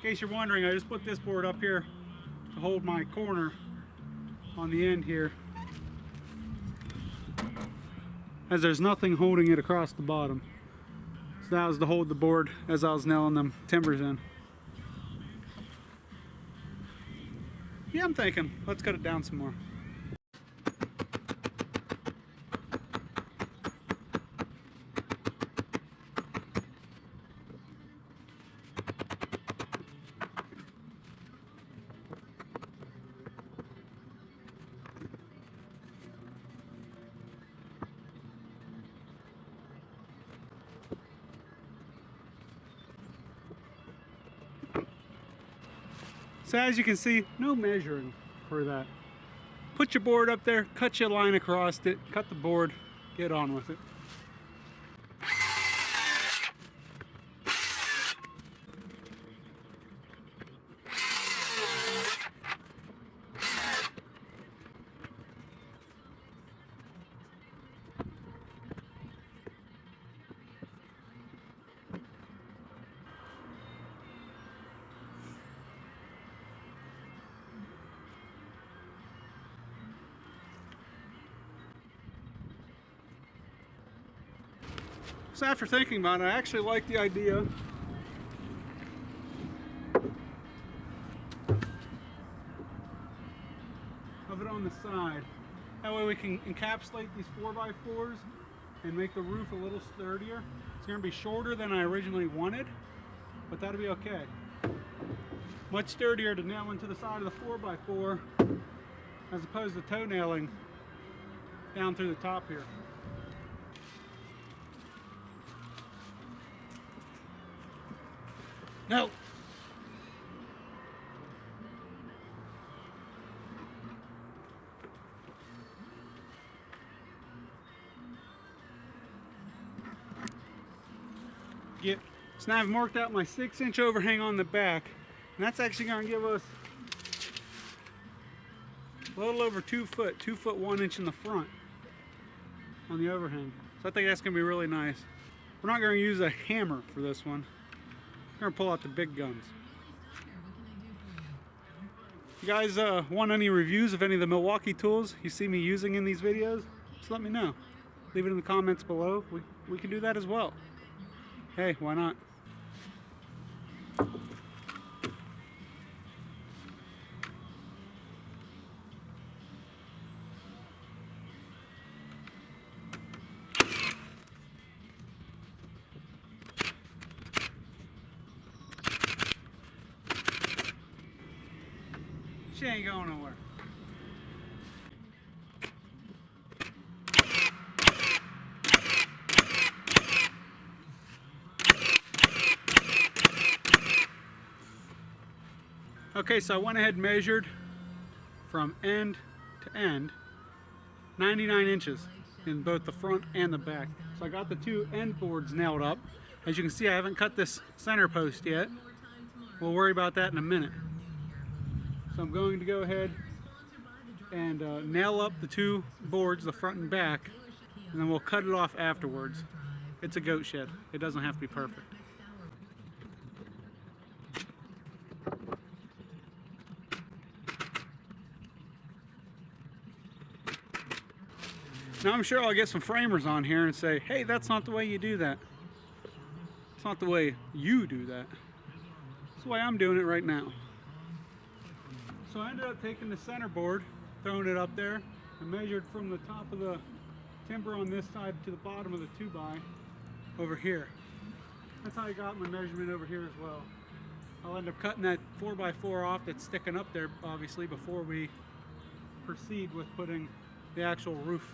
In case you're wondering, I just put this board up here to hold my corner on the end here, as there's nothing holding it across the bottom. So that was to hold the board as I was nailing them timbers in. Yeah, I'm thinking, let's cut it down some more. So as you can see, no measuring for that. Put your board up there, cut your line across it, cut the board, get on with it. So after thinking about it, I actually like the idea of it on the side. That way we can encapsulate these 4x4s and make the roof a little sturdier. It's going to be shorter than I originally wanted, but that'll be okay. Much sturdier to nail into the side of the 4x4 as opposed to toe nailing down through the top here. No. So now I've marked out my 6-inch overhang on the back, and that's actually going to give us a little over 2 foot, 2 foot 1 inch in the front on the overhang. So I think that's going to be really nice. We're not going to use a hammer for this one. We're going to pull out the big guns. If you guys want any reviews of any of the Milwaukee tools you see me using in these videos, just let me know. Leave it in the comments below. We can do that as well. Hey, why not? She ain't going nowhere. Okay, so I went ahead and measured from end to end 99 inches in both the front and the back. So I got the 2 end boards nailed up. As you can see, I haven't cut this center post yet. We'll worry about that in a minute. So I'm going to go ahead and nail up the 2 boards, the front and back, and then we'll cut it off afterwards. It's a goat shed. It doesn't have to be perfect. Now I'm sure I'll get some framers on here and say, hey, that's not the way you do that. It's not the way you do that. It's the way I'm doing it right now. So I ended up taking the center board, throwing it up there, and measured from the top of the timber on this side to the bottom of the 2x over here. That's how I got my measurement over here as well. I'll end up cutting that 4x4 off that's sticking up there, obviously, before we proceed with putting the actual roof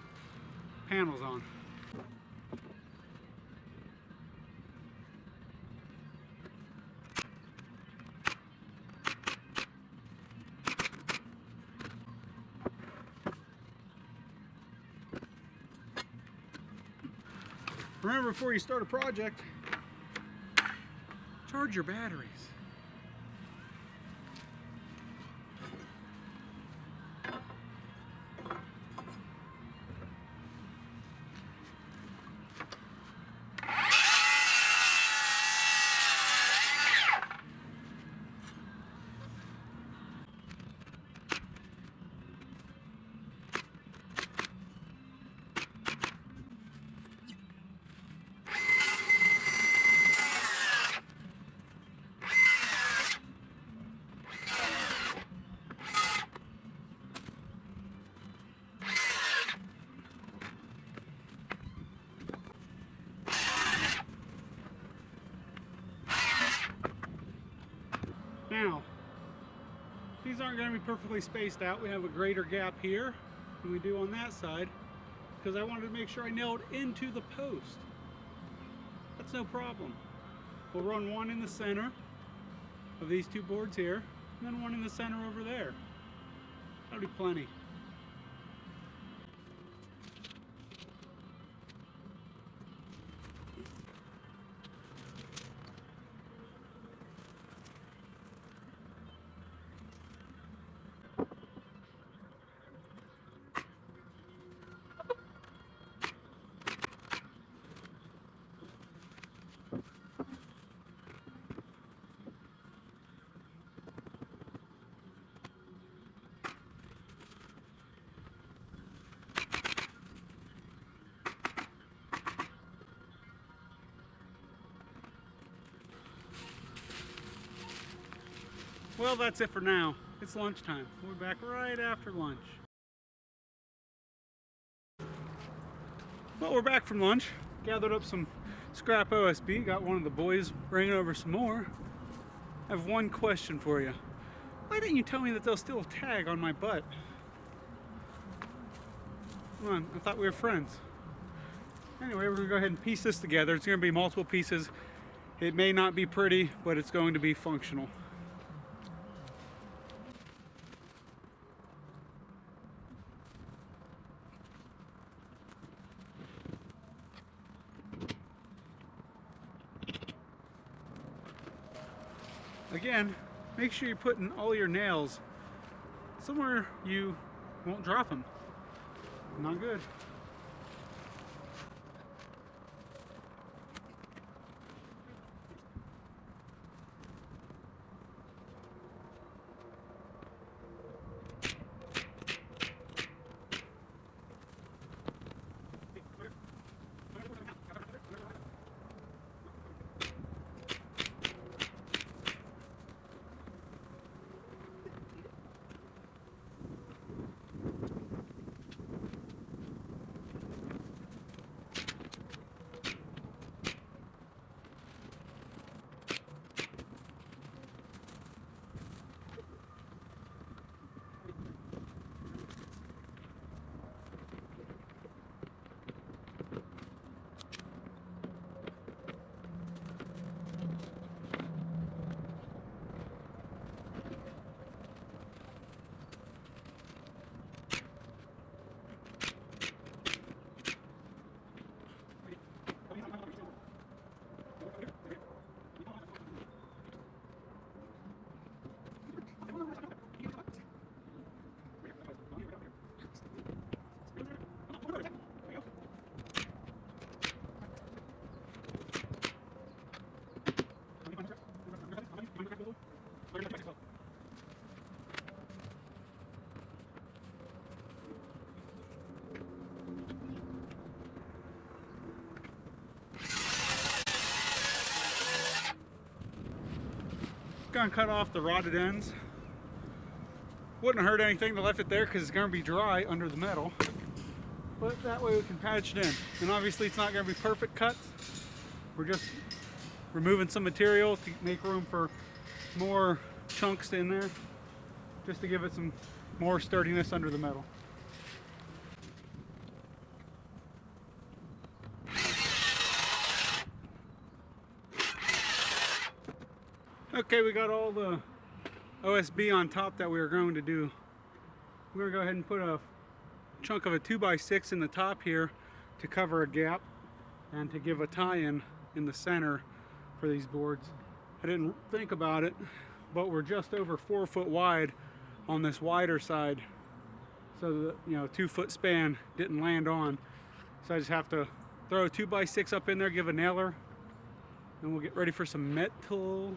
panels on. Remember, before you start a project, charge your batteries. Now, these aren't going to be perfectly spaced out. We have a greater gap here than we do on that side because I wanted to make sure I nailed into the post. That's no problem. We'll run one in the center of these two boards here, and then one in the center over there. That'll be plenty. Well, that's it for now. It's lunchtime. We'll be back right after lunch. Well, we're back from lunch. Gathered up some scrap OSB. Got one of the boys bringing over some more. I have one question for you. Why didn't you tell me that they'll still tag on my butt? Come on, I thought we were friends. Anyway, we're gonna go ahead and piece this together. It's gonna be multiple pieces. It may not be pretty, but it's going to be functional. Again, make sure you're putting all your nails somewhere you won't drop them. Not good. Gonna cut off the rotted ends. Wouldn't have hurt anything to left it there because it's gonna be dry under the metal. But that way we can patch it in. And obviously it's not gonna be perfect cuts. We're just removing some material to make room for more chunks in there, just to give it some more sturdiness under the metal. Okay, we got all the OSB on top that we were going to do. We're going to go ahead and put a chunk of a 2x6 in the top here to cover a gap and to give a tie-in in the center for these boards. I didn't think about it, but we're just over 4 foot wide on this wider side, so the 2 foot span didn't land on. So I just have to throw a 2x6 up in there, give a nailer, and we'll get ready for some metal